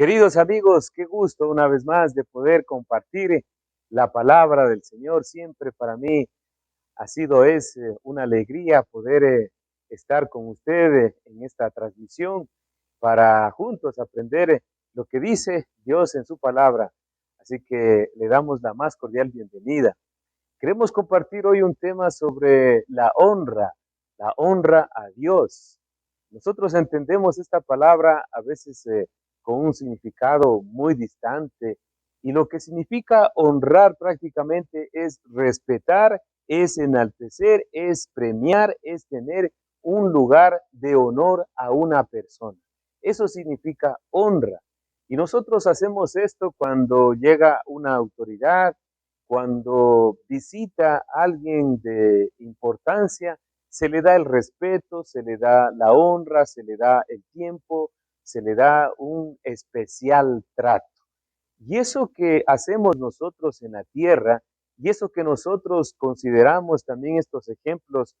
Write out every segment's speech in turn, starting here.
Queridos amigos, qué gusto una vez más de poder compartir la palabra del Señor. Siempre para mí es una alegría poder estar con ustedes en esta transmisión para juntos aprender lo que dice Dios en su palabra. Así que le damos la más cordial bienvenida. Queremos compartir hoy un tema sobre la honra a Dios. Nosotros entendemos esta palabra a veces con un significado muy distante, y lo que significa honrar prácticamente es respetar, es enaltecer, es premiar, es tener un lugar de honor a una persona. Eso significa honra. Y nosotros hacemos esto cuando llega una autoridad, cuando visita a alguien de importancia. Se le da el respeto, se le da la honra, se le da el tiempo, se le da un especial trato. Y eso que hacemos nosotros en la tierra, y eso que nosotros consideramos también estos ejemplos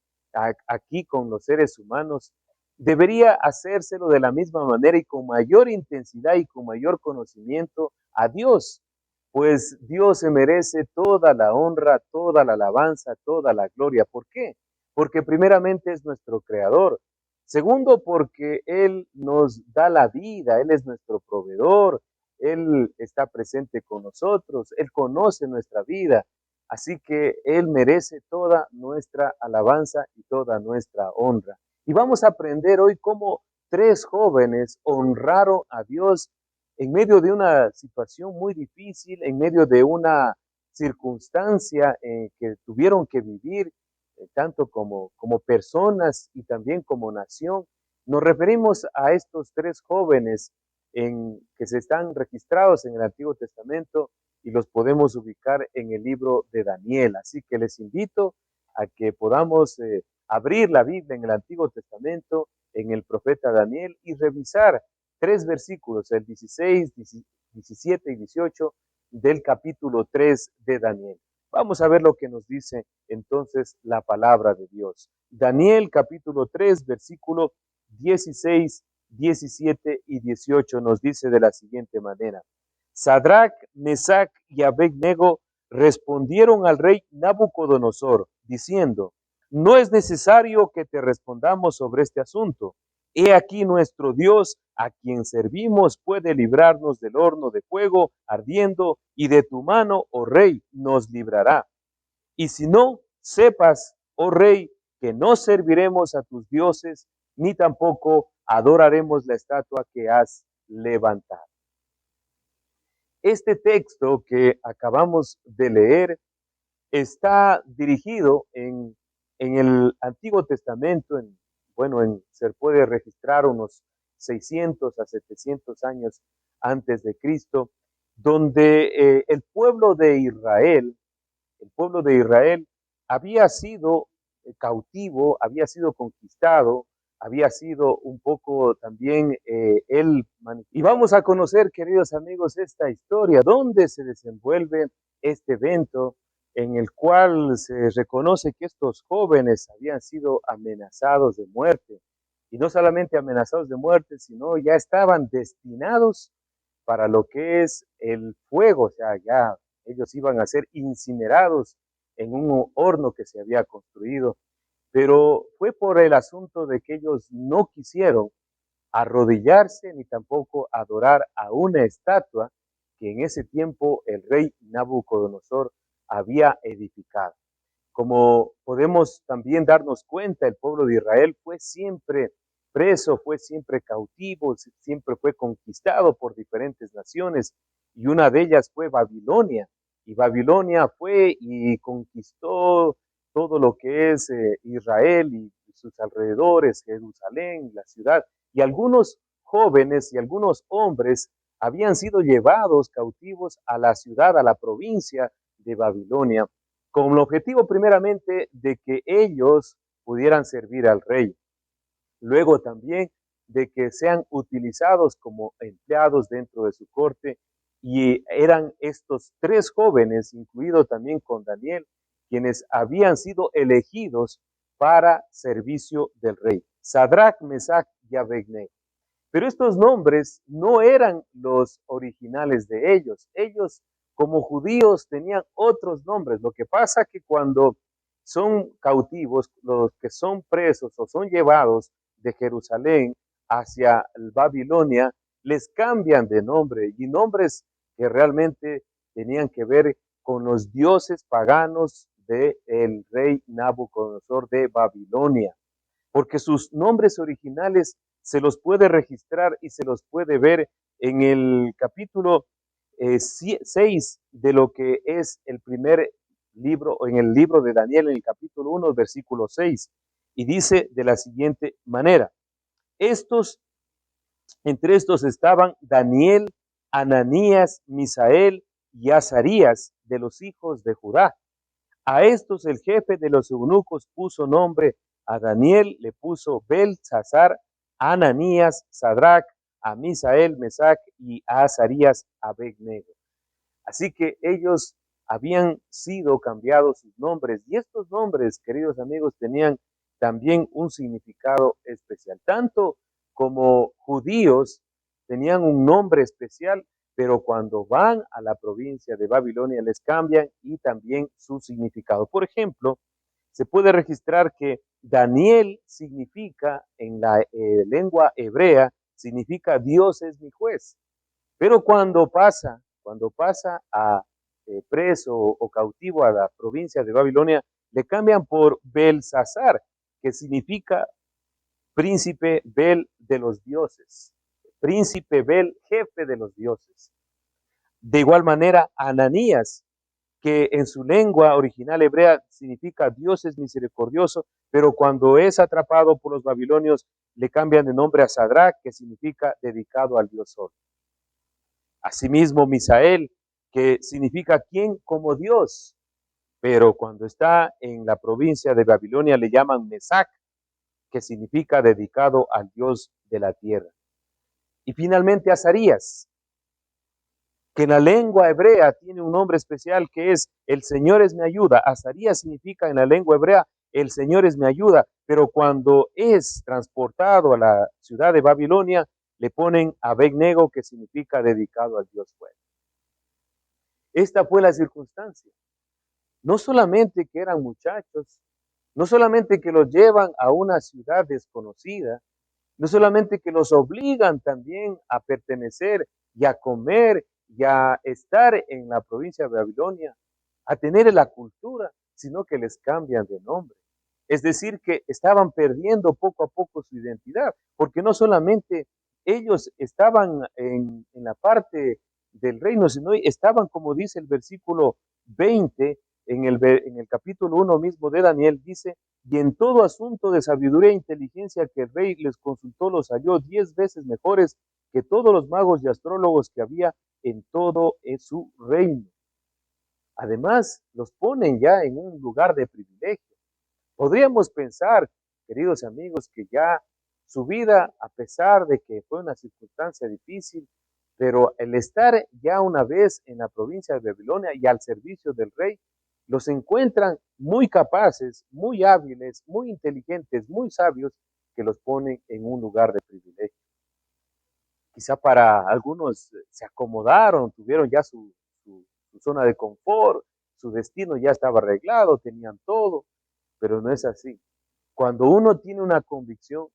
aquí con los seres humanos, debería hacérselo de la misma manera y con mayor intensidad y con mayor conocimiento a Dios, pues Dios se merece toda la honra, toda la alabanza, toda la gloria. ¿Por qué? Porque primeramente es nuestro creador. Segundo, porque Él nos da la vida, Él es nuestro proveedor, Él está presente con nosotros, Él conoce nuestra vida. Así que Él merece toda nuestra alabanza y toda nuestra honra. Y vamos a aprender hoy cómo tres jóvenes honraron a Dios en medio de una situación muy difícil, en medio de una circunstancia que tuvieron que vivir, tanto como personas y también como nación. Nos referimos a estos tres jóvenes que se están registrados en el Antiguo Testamento y los podemos ubicar en el libro de Daniel. Así que les invito a que podamos abrir la Biblia en el Antiguo Testamento, en el profeta Daniel, y revisar tres versículos, el 16, 17 y 18 del capítulo 3 de Daniel. Vamos a ver lo que nos dice entonces la palabra de Dios. Daniel capítulo 3, versículo 16, 17 y 18 nos dice de la siguiente manera: Sadrach, Mesach y Abednego respondieron al rey Nabucodonosor, diciendo: no es necesario que te respondamos sobre este asunto. He aquí nuestro Dios, a quien servimos, puede librarnos del horno de fuego ardiendo, y de tu mano, oh rey, nos librará. Y si no, sepas, oh rey, que no serviremos a tus dioses, ni tampoco adoraremos la estatua que has levantado. Este texto que acabamos de leer está dirigido en el Antiguo Testamento, se puede registrar unos 600 a 700 años antes de Cristo, donde el pueblo de Israel había sido cautivo, había sido conquistado, había sido un poco también Y vamos a conocer, queridos amigos, esta historia, dónde se desenvuelve este evento en el cual se reconoce que estos jóvenes habían sido amenazados de muerte. Y no solamente amenazados de muerte, sino ya estaban destinados para lo que es el fuego, o sea, ya ellos iban a ser incinerados en un horno que se había construido, pero fue por el asunto de que ellos no quisieron arrodillarse ni tampoco adorar a una estatua que en ese tiempo el rey Nabucodonosor había edificado. Como podemos también darnos cuenta, el pueblo de Israel fue siempre preso, fue siempre cautivo, siempre fue conquistado por diferentes naciones, y una de ellas fue Babilonia. Y Babilonia fue y conquistó todo lo que es Israel y sus alrededores, Jerusalén, la ciudad. Y algunos jóvenes y algunos hombres habían sido llevados cautivos a la ciudad, a la provincia de Babilonia, con el objetivo primeramente de que ellos pudieran servir al rey. Luego también de que sean utilizados como empleados dentro de su corte, y eran estos tres jóvenes, incluido también con Daniel, quienes habían sido elegidos para servicio del rey: Sadrach, Mesach y Abednego. Pero estos nombres no eran los originales de ellos. Ellos, como judíos, tenían otros nombres. Lo que pasa que cuando son cautivos, los que son presos o son llevados de Jerusalén hacia Babilonia, les cambian de nombre y nombres que realmente tenían que ver con los dioses paganos del rey Nabucodonosor de Babilonia, porque sus nombres originales se los puede registrar y se los puede ver en el capítulo 6 de lo que es el primer libro, o en el libro de Daniel, en el capítulo 1, versículo 6, y dice de la siguiente manera: estos, entre estos estaban Daniel, Ananías, Misael y Azarías, de los hijos de Judá. A estos el jefe de los eunucos puso nombre: a Daniel le puso Belsasar, a Ananías Sadrach, a Misael Mesac y a Azarías Abednego. Así que ellos habían sido cambiados sus nombres, y estos nombres, queridos amigos, tenían también un significado especial. Tanto como judíos tenían un nombre especial, pero cuando van a la provincia de Babilonia les cambian y también su significado. Por ejemplo, se puede registrar que Daniel significa, en la lengua hebrea, significa Dios es mi juez. Pero cuando pasa a preso o cautivo a la provincia de Babilonia, le cambian por Belsasar, que significa príncipe Bel de los dioses. Príncipe Bel, jefe de los dioses. De igual manera, Ananías, que en su lengua original hebrea significa Dios es misericordioso, pero cuando es atrapado por los babilonios, le cambian de nombre a Sadrach, que significa dedicado al Dios Sol. Asimismo, Misael, que significa quién como Dios, pero cuando está en la provincia de Babilonia le llaman Mesac, que significa dedicado al Dios de la tierra. Y finalmente Azarías, que en la lengua hebrea tiene un nombre especial que es el Señor es mi ayuda. Azarías significa en la lengua hebrea el Señor es mi ayuda, pero cuando es transportado a la ciudad de Babilonia le ponen Abednego, que significa dedicado al Dios fuerte. Esta fue la circunstancia. No solamente que eran muchachos, no solamente que los llevan a una ciudad desconocida, no solamente que los obligan también a pertenecer y a comer y a estar en la provincia de Babilonia, a tener la cultura, sino que les cambian de nombre. Es decir, que estaban perdiendo poco a poco su identidad, porque no solamente ellos estaban en la parte del reino, sino estaban, como dice el versículo 20, en el capítulo 1 mismo de Daniel, dice: y en todo asunto de sabiduría e inteligencia que el rey les consultó, los halló 10 veces mejores que todos los magos y astrólogos que había en todo su reino. Además, los ponen ya en un lugar de privilegio. Podríamos pensar, queridos amigos, que ya su vida, a pesar de que fue una circunstancia difícil, pero el estar ya una vez en la provincia de Babilonia y al servicio del rey, los encuentran muy capaces, muy hábiles, muy inteligentes, muy sabios, que los ponen en un lugar de privilegio. Quizá para algunos se acomodaron, tuvieron ya su zona de confort, su destino ya estaba arreglado, tenían todo, pero no es así. Cuando uno tiene una convicción,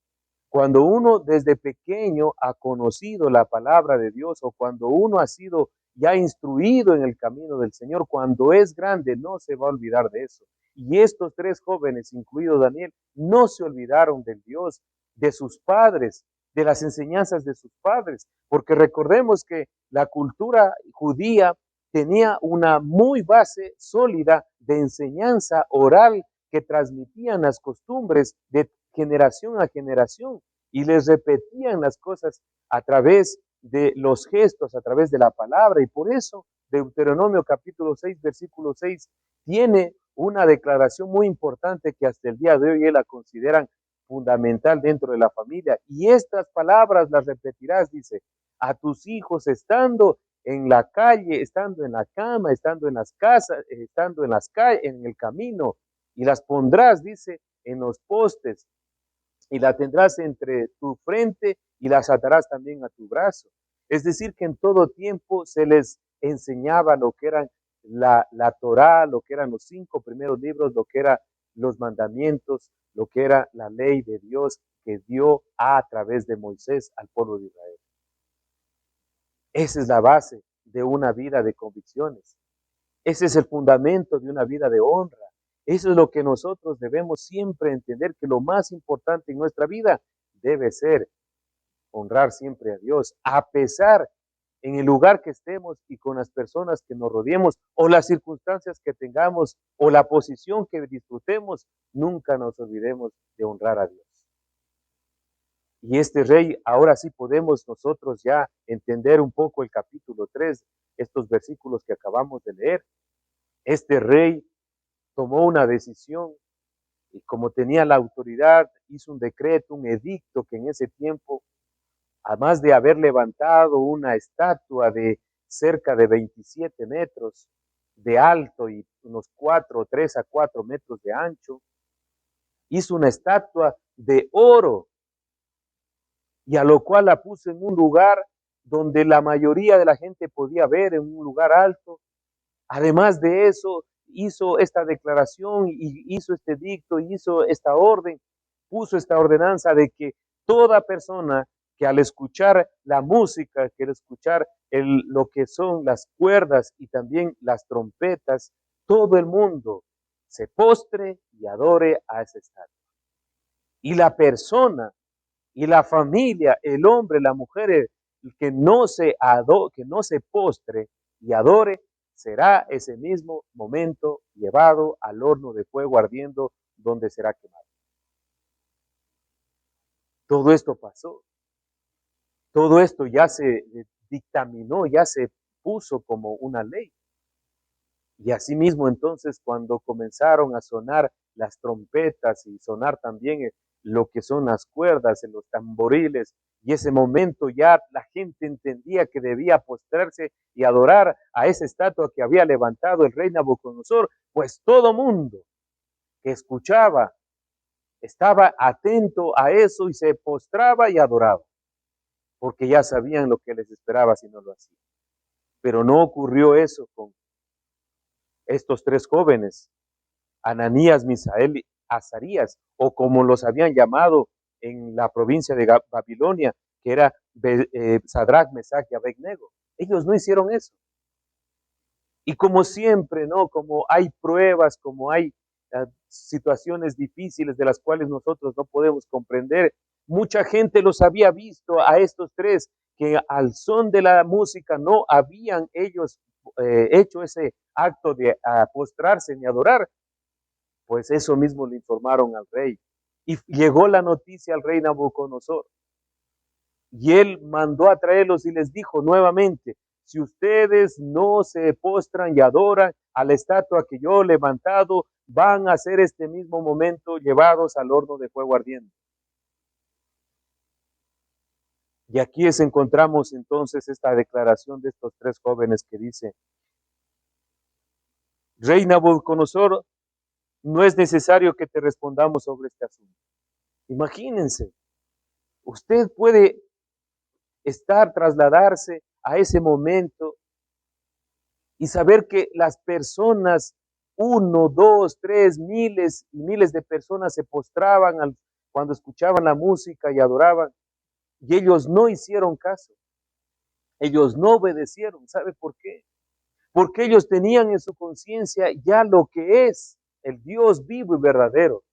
cuando uno desde pequeño ha conocido la palabra de Dios, o cuando uno ha sido ya instruido en el camino del Señor, cuando es grande no se va a olvidar de eso. Y estos tres jóvenes, incluido Daniel, no se olvidaron del Dios, de sus padres, de las enseñanzas de sus padres, porque recordemos que la cultura judía tenía una muy base sólida de enseñanza oral que transmitían las costumbres de generación a generación y les repetían las cosas a través de los gestos, a través de la palabra. Y por eso Deuteronomio capítulo 6, versículo 6 tiene una declaración muy importante que hasta el día de hoy la consideran fundamental dentro de la familia. Y estas palabras las repetirás, dice, a tus hijos estando en la calle, estando en la cama, estando en las casas, estando en las calles, en el camino, y las pondrás, dice, en los postes y la tendrás entre tu frente y las atarás también a tu brazo. Es decir, que en todo tiempo se les enseñaba lo que eran la Torá, lo que eran los 5 primeros libros, lo que eran los mandamientos, lo que era la ley de Dios que dio a través de Moisés al pueblo de Israel. Esa es la base de una vida de convicciones. Ese es el fundamento de una vida de honra. Eso es lo que nosotros debemos siempre entender, que lo más importante en nuestra vida debe ser honrar siempre a Dios, a pesar en el lugar que estemos y con las personas que nos rodeemos o las circunstancias que tengamos o la posición que disfrutemos, nunca nos olvidemos de honrar a Dios. Y este rey, ahora sí podemos nosotros ya entender un poco el capítulo 3, estos versículos que acabamos de leer. Este rey tomó una decisión y como tenía la autoridad, hizo un decreto, un edicto que en ese tiempo, además de haber levantado una estatua de cerca de 27 metros de alto y unos 3 a 4 metros de ancho, hizo una estatua de oro y a lo cual la puso en un lugar donde la mayoría de la gente podía ver, en un lugar alto. Además de eso, hizo esta declaración y hizo este dicto, hizo esta orden, puso esta ordenanza de que toda persona que al escuchar la música, que al escuchar lo que son las cuerdas y también las trompetas, todo el mundo se postre y adore a ese estatua. Y la persona y la familia, el hombre, la mujer, que que no se postre y adore, será ese mismo momento llevado al horno de fuego ardiendo donde será quemado. Todo esto pasó. Todo esto ya se dictaminó, ya se puso como una ley. Y asimismo entonces cuando comenzaron a sonar las trompetas y sonar también lo que son las cuerdas, en los tamboriles, y ese momento ya la gente entendía que debía postrarse y adorar a esa estatua que había levantado el rey Nabucodonosor, pues todo mundo que escuchaba estaba atento a eso y se postraba y adoraba, porque ya sabían lo que les esperaba si no lo hacían. Pero no ocurrió eso con estos 3 jóvenes, Ananías, Misael y Azarías, o como los habían llamado en la provincia de Babilonia, que era Sadrach, Mesach y Abednego. Ellos no hicieron eso. Y como siempre, ¿no? Como hay pruebas, como hay situaciones difíciles de las cuales nosotros no podemos comprender, mucha gente los había visto a estos 3 que al son de la música no habían ellos hecho ese acto de postrarse ni adorar, pues eso mismo le informaron al rey. Y llegó la noticia al rey Nabucodonosor. Y él mandó a traerlos y les dijo nuevamente, si ustedes no se postran y adoran a la estatua que yo he levantado, van a ser este mismo momento llevados al horno de fuego ardiente. Y aquí encontramos entonces esta declaración de estos 3 jóvenes que dice, Rey Nabucodonosor, no es necesario que te respondamos sobre este asunto. Imagínense, usted puede trasladarse a ese momento y saber que las personas, 1, 2, 3, miles y miles de personas se postraban cuando escuchaban la música y adoraban, y ellos no hicieron caso, ellos no obedecieron. ¿Sabe por qué? Porque ellos tenían en su conciencia ya lo que es el Dios vivo y verdadero.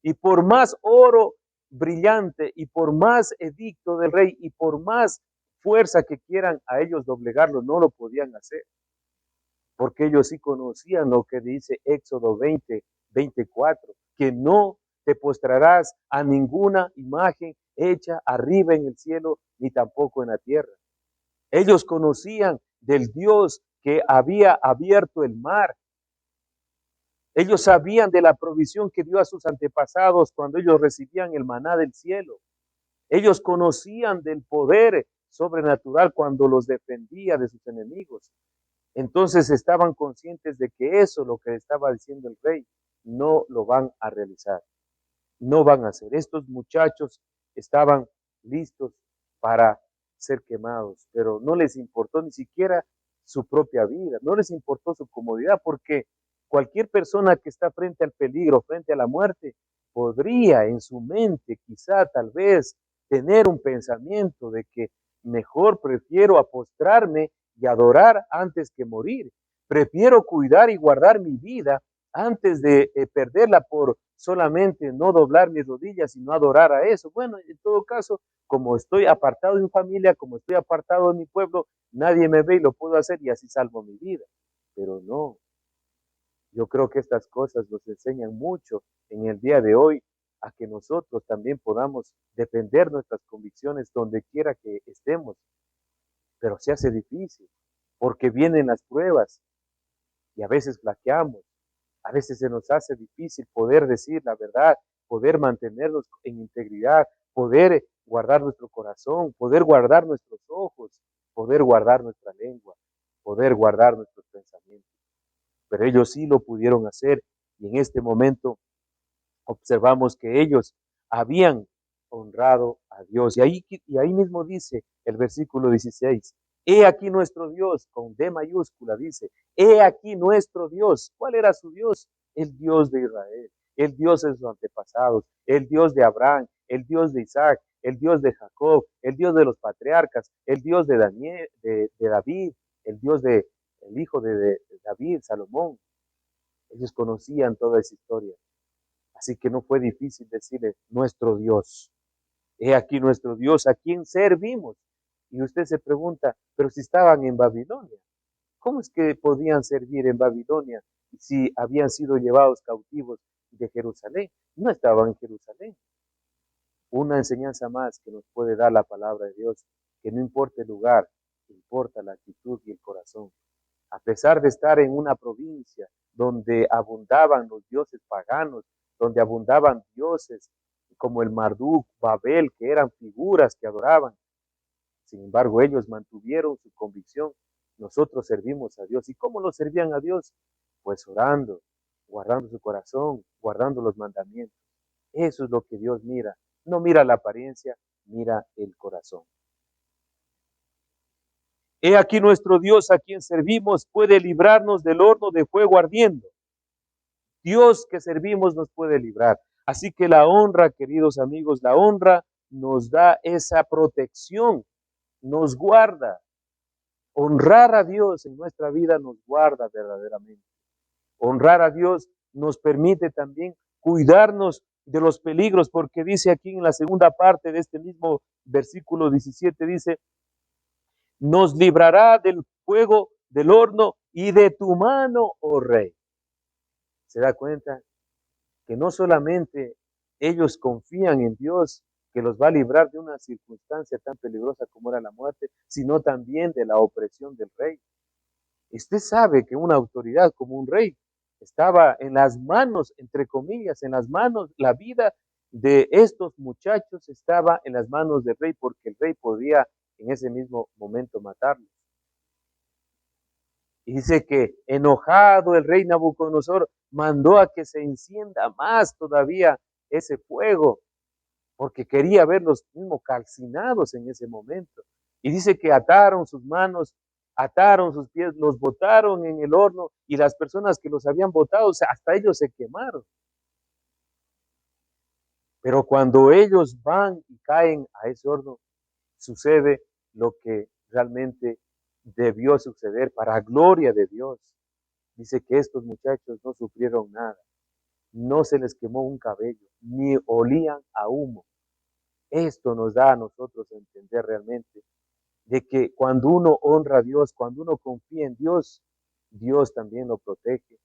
Y por más oro brillante y por más edicto del rey y por más fuerza que quieran a ellos doblegarlo, no lo podían hacer. Porque ellos sí conocían lo que dice Éxodo 20, 24, que no te postrarás a ninguna imagen hecha arriba en el cielo ni tampoco en la tierra. Ellos conocían del Dios que había abierto el mar. Ellos sabían de la provisión que dio a sus antepasados cuando ellos recibían el maná del cielo. Ellos conocían del poder sobrenatural cuando los defendía de sus enemigos. Entonces estaban conscientes de que eso, lo que estaba diciendo el rey, no lo van a realizar. no van a hacer. Estos muchachos estaban listos para ser quemados, pero no les importó ni siquiera su propia vida, no les importó su comodidad, porque cualquier persona que está frente al peligro, frente a la muerte, podría en su mente quizá tal vez tener un pensamiento de que mejor prefiero apostrarme y adorar antes que morir. Prefiero cuidar y guardar mi vida antes de perderla por solamente no doblar mis rodillas, sino adorar a eso. Bueno, en todo caso, como estoy apartado de mi familia, como estoy apartado de mi pueblo, nadie me ve y lo puedo hacer y así salvo mi vida. Pero no, yo creo que estas cosas nos enseñan mucho en el día de hoy a que nosotros también podamos defender nuestras convicciones donde quiera que estemos, pero se hace difícil porque vienen las pruebas y a veces flaqueamos. A veces se nos hace difícil poder decir la verdad, poder mantenernos en integridad, poder guardar nuestro corazón, poder guardar nuestros ojos, poder guardar nuestra lengua, poder guardar nuestros pensamientos. Pero ellos sí lo pudieron hacer y en este momento observamos que ellos habían honrado a Dios. Y ahí mismo dice el versículo 16, he aquí nuestro Dios, con D mayúscula dice, he aquí nuestro Dios. ¿Cuál era su Dios? El Dios de Israel, el Dios de sus antepasados, el Dios de Abraham, el Dios de Isaac, el Dios de Jacob, el Dios de los patriarcas, el Dios de Daniel, de David, el Dios de el hijo de David, Salomón. Ellos conocían toda esa historia. Así que no fue difícil decirle, nuestro Dios. He aquí nuestro Dios, ¿a quién servimos? Y usted se pregunta, pero si estaban en Babilonia, ¿cómo es que podían servir en Babilonia si habían sido llevados cautivos de Jerusalén? No estaban en Jerusalén. Una enseñanza más que nos puede dar la palabra de Dios, que no importa el lugar, importa la actitud y el corazón. A pesar de estar en una provincia donde abundaban los dioses paganos, donde abundaban dioses como el Marduk, Babel, que eran figuras que adoraban. Sin embargo, ellos mantuvieron su convicción. Nosotros servimos a Dios. ¿Y cómo lo servían a Dios? Pues orando, guardando su corazón, guardando los mandamientos. Eso es lo que Dios mira. No mira la apariencia, mira el corazón. He aquí nuestro Dios a quien servimos puede librarnos del horno de fuego ardiendo. Dios que servimos nos puede librar. Así que la honra, queridos amigos, la honra nos da esa protección, nos guarda. Honrar a Dios en nuestra vida nos guarda verdaderamente. Honrar a Dios nos permite también cuidarnos de los peligros, porque dice aquí en la segunda parte de este mismo versículo 17, dice, nos librará del fuego del horno y de tu mano, oh rey. ¿Se da cuenta? Que no solamente ellos confían en Dios, que los va a librar de una circunstancia tan peligrosa como era la muerte, sino también de la opresión del rey. Usted sabe que una autoridad como un rey estaba en las manos, entre comillas, en las manos, la vida de estos muchachos estaba en las manos del rey, porque el rey podía en ese mismo momento matarlos. Y dice que enojado el rey Nabucodonosor mandó a que se encienda más todavía ese fuego, porque quería verlos mismos calcinados en ese momento. Y dice que ataron sus manos, ataron sus pies, los botaron en el horno y las personas que los habían botado, o sea, hasta ellos se quemaron. Pero cuando ellos van y caen a ese horno, sucede lo que realmente debió suceder para gloria de Dios. Dice que estos muchachos no sufrieron nada, no se les quemó un cabello, ni olían a humo. Esto nos da a nosotros a entender realmente de que cuando uno honra a Dios, cuando uno confía en Dios, Dios también lo protege,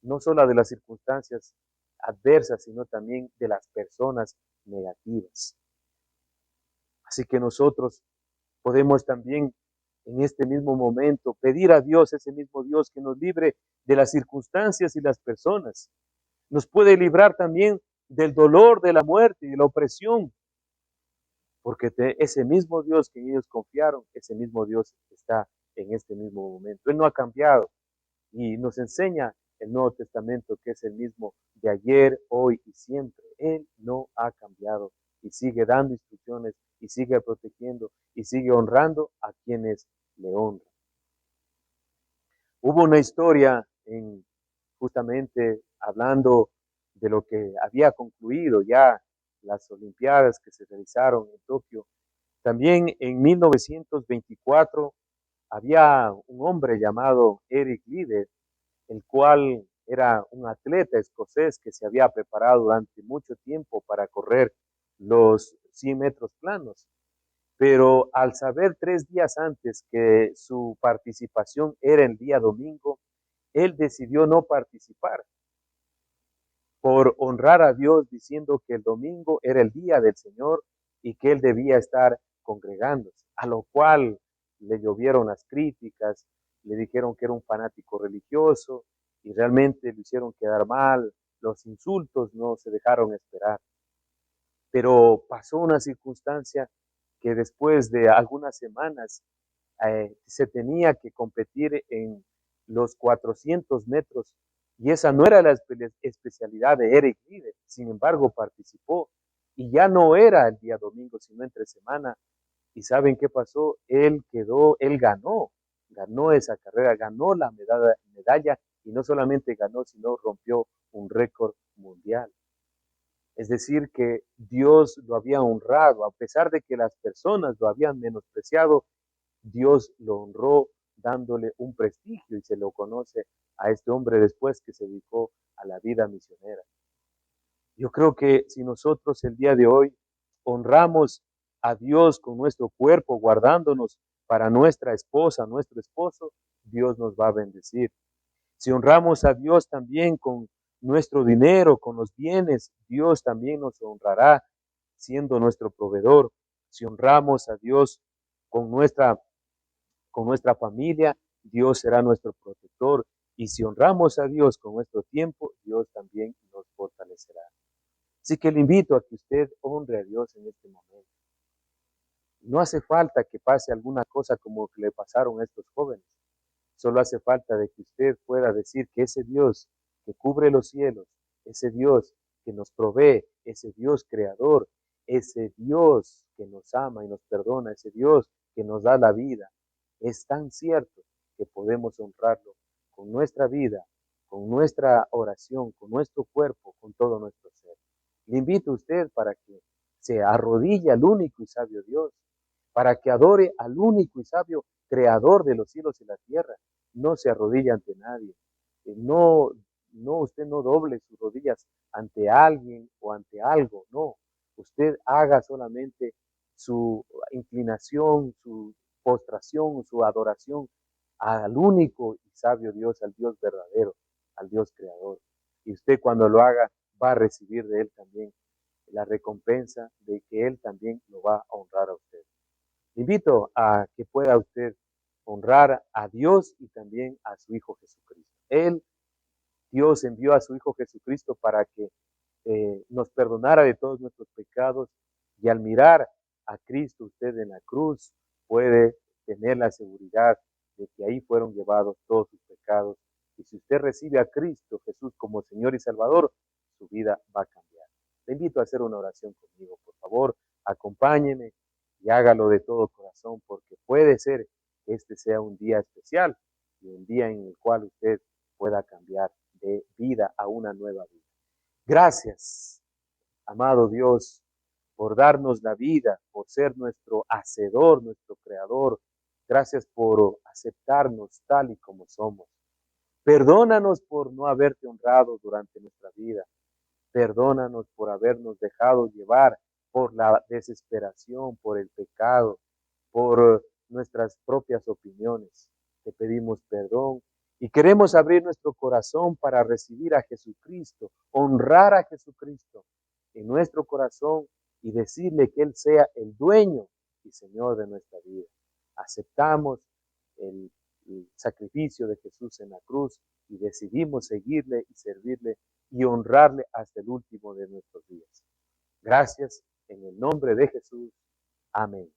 no solo de las circunstancias adversas, sino también de las personas negativas. Así que nosotros podemos también en este mismo momento pedir a Dios, ese mismo Dios que nos libre de las circunstancias y las personas. Nos puede librar también del dolor, de la muerte y de la opresión, porque ese mismo Dios que ellos confiaron, ese mismo Dios está en este mismo momento. Él no ha cambiado y nos enseña el Nuevo Testamento, que es el mismo de ayer, hoy y siempre. Él no ha cambiado y sigue dando instrucciones y sigue protegiendo y sigue honrando a quienes le honran. Hubo una historia justamente hablando de lo que había concluido ya las Olimpiadas que se realizaron en Tokio. También en 1924 había un hombre llamado Eric Liddell, el cual era un atleta escocés que se había preparado durante mucho tiempo para correr los 100 metros planos. Pero al saber 3 días antes que su participación era el día domingo, él decidió no participar por honrar a Dios, diciendo que el domingo era el día del Señor y que él debía estar congregándose, a lo cual le llovieron las críticas, le dijeron que era un fanático religioso y realmente lo hicieron quedar mal, los insultos no se dejaron esperar. Pero pasó una circunstancia que después de algunas semanas se tenía que competir en los 400 metros y esa no era la especialidad de Eric Liddell. Sin embargo, participó y ya no era el día domingo, sino entre semana. ¿Y saben qué pasó? Él ganó esa carrera, ganó la medalla y no solamente ganó, sino rompió un récord mundial. Es decir, que Dios lo había honrado, a pesar de que las personas lo habían menospreciado, Dios lo honró dándole un prestigio y se lo conoce a este hombre después que se dedicó a la vida misionera. Yo creo que si nosotros el día de hoy honramos a Dios con nuestro cuerpo, guardándonos para nuestra esposa, nuestro esposo, Dios nos va a bendecir. Si honramos a Dios también con nuestro dinero, con los bienes, Dios también nos honrará siendo nuestro proveedor. Si honramos a Dios con nuestra familia, Dios será nuestro protector. Y si honramos a Dios con nuestro tiempo, Dios también nos fortalecerá. Así que le invito a que usted honre a Dios en este momento. No hace falta que pase alguna cosa como que le pasaron a estos jóvenes. Solo hace falta de que usted pueda decir que ese Dios que cubre los cielos, ese Dios que nos provee, ese Dios creador, ese Dios que nos ama y nos perdona, ese Dios que nos da la vida, es tan cierto que podemos honrarlo con nuestra vida, con nuestra oración, con nuestro cuerpo, con todo nuestro ser. Le invito a usted para que se arrodille al único y sabio Dios, para que adore al único y sabio creador de los cielos y la tierra. No se arrodilla ante nadie. No, usted no doble sus rodillas ante alguien o ante algo, no. Usted haga solamente su inclinación, su postración, su adoración al único y sabio Dios, al Dios verdadero, al Dios creador. Y usted cuando lo haga va a recibir de él también la recompensa de que él también lo va a honrar a usted. Invito a que pueda usted honrar a Dios y también a su Hijo Jesucristo. Dios envió a su Hijo Jesucristo para que nos perdonara de todos nuestros pecados y al mirar a Cristo usted en la cruz puede tener la seguridad de que ahí fueron llevados todos sus pecados. Y si usted recibe a Cristo Jesús como Señor y Salvador, su vida va a cambiar. Le invito a hacer una oración conmigo, por favor, acompáñeme y hágalo de todo corazón, porque puede ser que este sea un día especial y un día en el cual usted pueda cambiar de vida a una nueva vida. Gracias, amado Dios, por darnos la vida, por ser nuestro hacedor, nuestro creador. Gracias por aceptarnos tal y como somos. Perdónanos por no haberte honrado durante nuestra vida. Perdónanos por habernos dejado llevar por la desesperación, por el pecado, por nuestras propias opiniones. Te pedimos perdón y queremos abrir nuestro corazón para recibir a Jesucristo, honrar a Jesucristo en nuestro corazón y decirle que Él sea el dueño y Señor de nuestra vida. Aceptamos el sacrificio de Jesús en la cruz y decidimos seguirle y servirle y honrarle hasta el último de nuestros días. Gracias en el nombre de Jesús. Amén.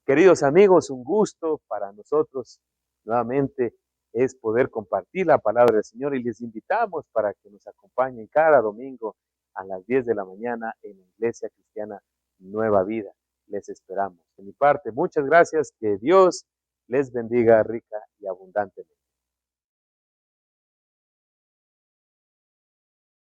Queridos amigos, un gusto para nosotros nuevamente es poder compartir la palabra del Señor y les invitamos para que nos acompañen cada domingo a las 10 de la mañana en la Iglesia Cristiana Nueva Vida. Les esperamos. De mi parte, muchas gracias. Que Dios les bendiga rica y abundantemente.